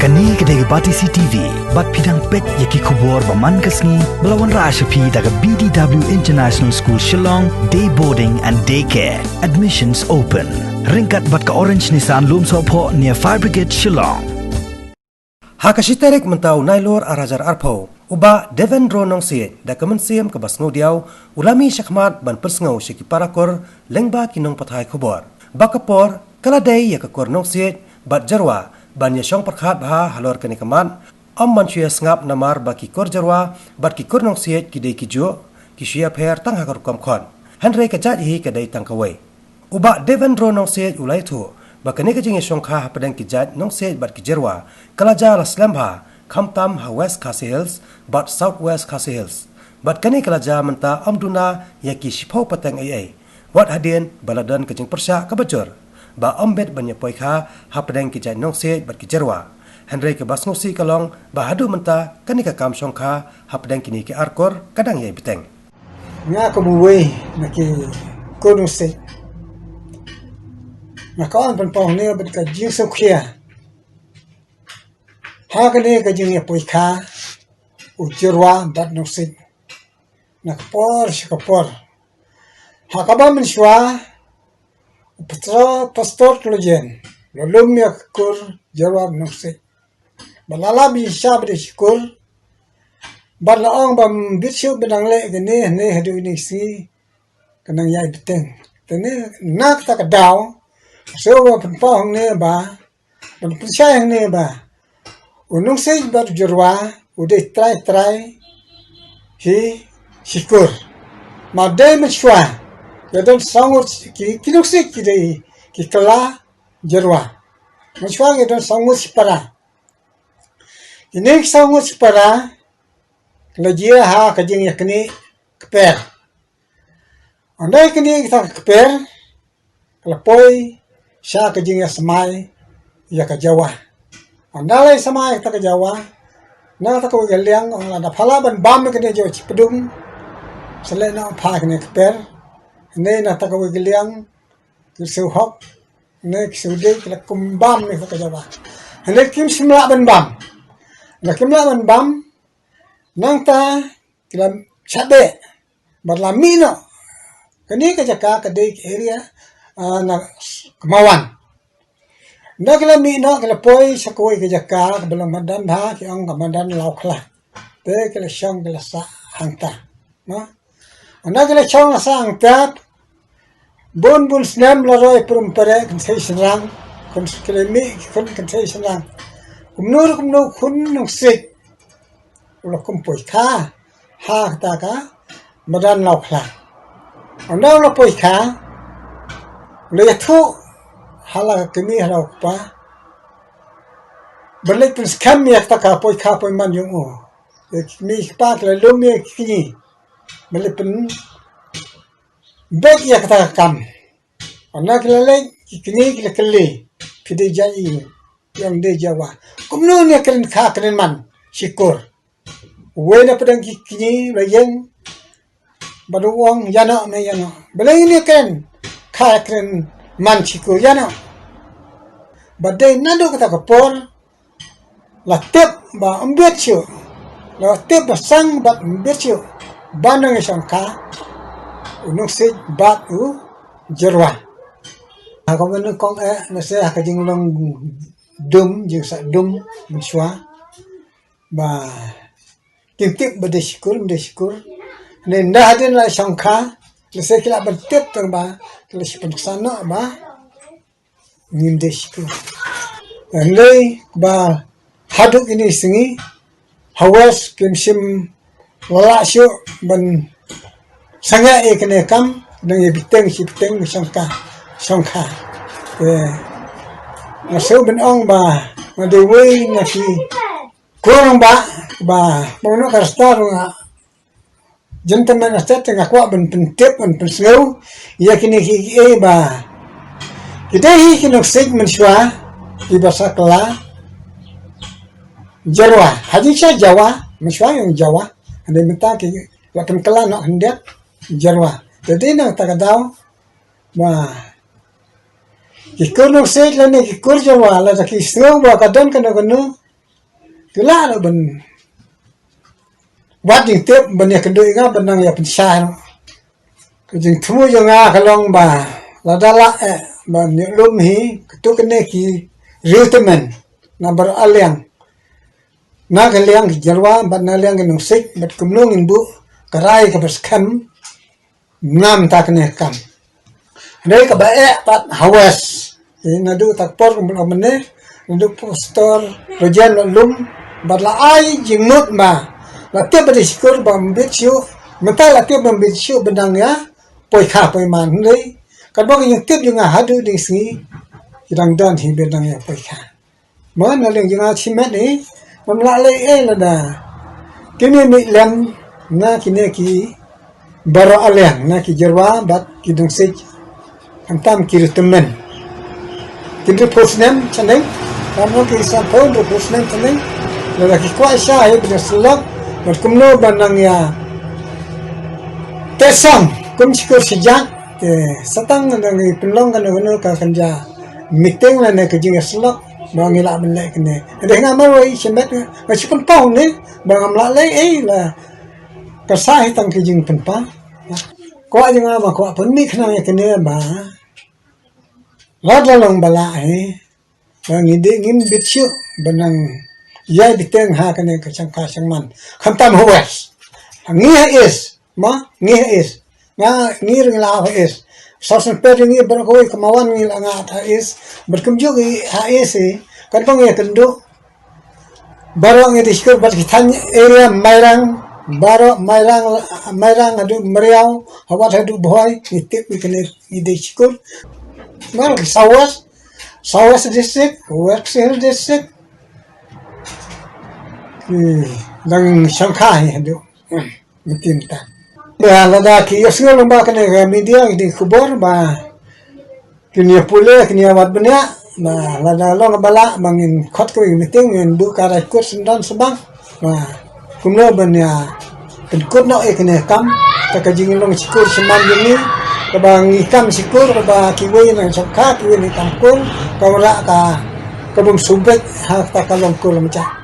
Kani kedai bati CTV, bat pidang pet yaki kubur baman kasni melawan Rashapi daga BDW International School Shillong, day boarding and daycare. Admissions open. Ringkat bat ka Orange Nissan Loom Sopo near Fire Brigade Shillong. Hakashiterek mentau nailor arajar arpau. Uba Devendro Nongsiet da kemensiam ke basngau diau ulami syakmat ban persngau syaki parakor lengba kinong pathai kubur. Bakapor kaladai ya kekor Nongsiet bat jarwa ban ya syong perkhat bah halor kani kaman am man syia sngap namar baki kor jarwa bat ki kor Nongsiet kidai kijo ki syia pher tang hakar kam khon hanrei kajat hi kadai tang kawai. Uba Devendro Nongsiet ulai thu bakani kajing ya syong kha hapadang kijat Nongsiet bat ki jarwa kalaja laslamha Kamtam ha West Khasi Hills, but Southwest Khasi Hills. But kani kalaja menta amduna yaki shipau patang AA. Wat hadin baladan kajing persya kabajur. Ba ambet banya poikha hapadang kijai Nongsiet bat kijarwa. Henry ke basngosi kalong ba hadu menta kani ka kam syongkha hapadang kini ke arkor kadang yai biteng. Nga kabuwe naki Nongsiet. Nakaon panpong niya bat ka jing sukhiya. Hakane kajing ya poikha ujirwa dat Nongsiet nakapor shikapor hakaba menshwa pastor klojen lolum ya kur jirwa Nongsiet balala bi shabri shikur balaong bam bitsu benang le gene ne hadu ni si kanang yai biteng tene nak tak daw so wa panpong ne ba ban pusay ne ba Nongsiet bat jirwa udah try hi shikur madai mechwa yadon sangur ki Nongsiet ki kala jirwa mechwa yadon sangur sipara ini sangur sipara lajia ha kajing yakni keper andai kini kita keper kalapoi sya kajing ya semai ya ka Jawa andalai sama kita ke Jawa, na tak kau galiang, ada pala ban bam kene Jawa Cipedung, selain nak apa kene keper, ini na tak kau galiang, kesuhok, ini kesudi kita kumbam ni ke Jawa, ini kim semla ban bam, na kimla ban bam, nang ta kita cabe, berlamino, kini ke Jakarta ke area, na kemauan. Nak kala mi nak kala poi sakoi ke Jakarta belum madan ha ki ang kamadan laukla te kala syong kala sa hangta no anak kala syong sa hangta bon snam la roi perumpare kan sei senang kon kala mi kan sei senang kumnur kun Nongsiet ulo kumpoi kha ha ta ka madan laukla anak la poi kha le thu hala kini hala pa balik pun skam ya taka poi kha poi man yung mi pa la lum ya kini balik pun bek ya kata kam anak lele kini kila kali pide jai yang de Jawa kumno ne kalen kha kalen man sikur wena pedang kini layan baduang yana me yana balai ne kalen kha kalen man sikur yana badai nado kata kapor la tep ba ambetio la tep ba sang ba ambetio banang syangka Nongsiet bat u jirwa ako man kong na se hakajing long dum jing sa dum menswa ba tip ba de sikur ne na hadin la syangka la se kila ba tep tang ba kila sipan sana ba ngim de sikur Andai ba haduk ini singi hawas kimsim wala syo ban sanga kene kam nang biteng sangka naso ben ong ba madewi na si kurang ba mono karstar nga gentleman astet nga kwa ben pentep ben penseu ya kini ba kita hi Nongsiet menswa ibasa kala Jawa hadisya Jawa menswa yung Jawa ada minta ki lakan kala nak hendak Jawa jadi nang takadaw ma Kikur Nongsiet la ni kikur Jawa la ki snow ba kadon kana Kila lo ben wat jing tip ben ya kedui nga benang ya pensah no. Kejing temu yo nga kalong ba la dala ba ni lum hi tu kene ki riltemen na bar alyang na kalyang jarwa ba na lyang nung sik bat kumlung imbu karai ka bas kam ngam tak ne kam nei ka ba pat hawas na du tak por kum mene ndu postor rojan lum bat la ai jingmut ma la te ba diskur ba mbit siu mata la te ba mbit siu benang ya poi kha poi man nei kan bo yang tip yang hadu ding si yang dan hi benang ya poi kha ma na leng yang chimet ni mam la le la da kini mi lem na kini ki baro aleng na ki jerwa bat ki dung sik antam ki temen kini posnem chaneng kamu ki sampon do posnem chaneng la ki kwa sha he bin slok bat kumno banang ya tesang kum chikur sijak ke satang nang pelong kan ngono ka kanja meeting la ne ke jing slok ba ngila ben le kene de nga ma roi chemet ga chipun pau ne ba ngam la le la ka sa hi tang ke jing pen pa ko jing ma ko pun mi khna ya kene ba la long bala he ba ngi de ngim bit chu benang ya biteng ha kene ka chang ka chang man kham tam huwas ngi is ma ngi is nga ngir ngla is sosen per ngi ber ko kamawan ngi la nga tha is berkum jo ha is kan pang ya kendo barang ngi diskur bat kithan area mairang baro mairang adu meriau hawat adu boy itip ikene idiskur mal sawas district Wexel district dang shanghai adu mitinta ba lada ki yosngol ba kene media di kubor ba kini pule kini wat benya ba lada long bala bangin khot ko meeting en bu ka rai kur sendan sebang ba kumno benya pen kut no ekne kam ta ka jing long sikur seman ni ka bang ikam sikur ka ba kiwe na sakha kiwe ni tangkul ka wala ka bum subek ha ta ka long kul macha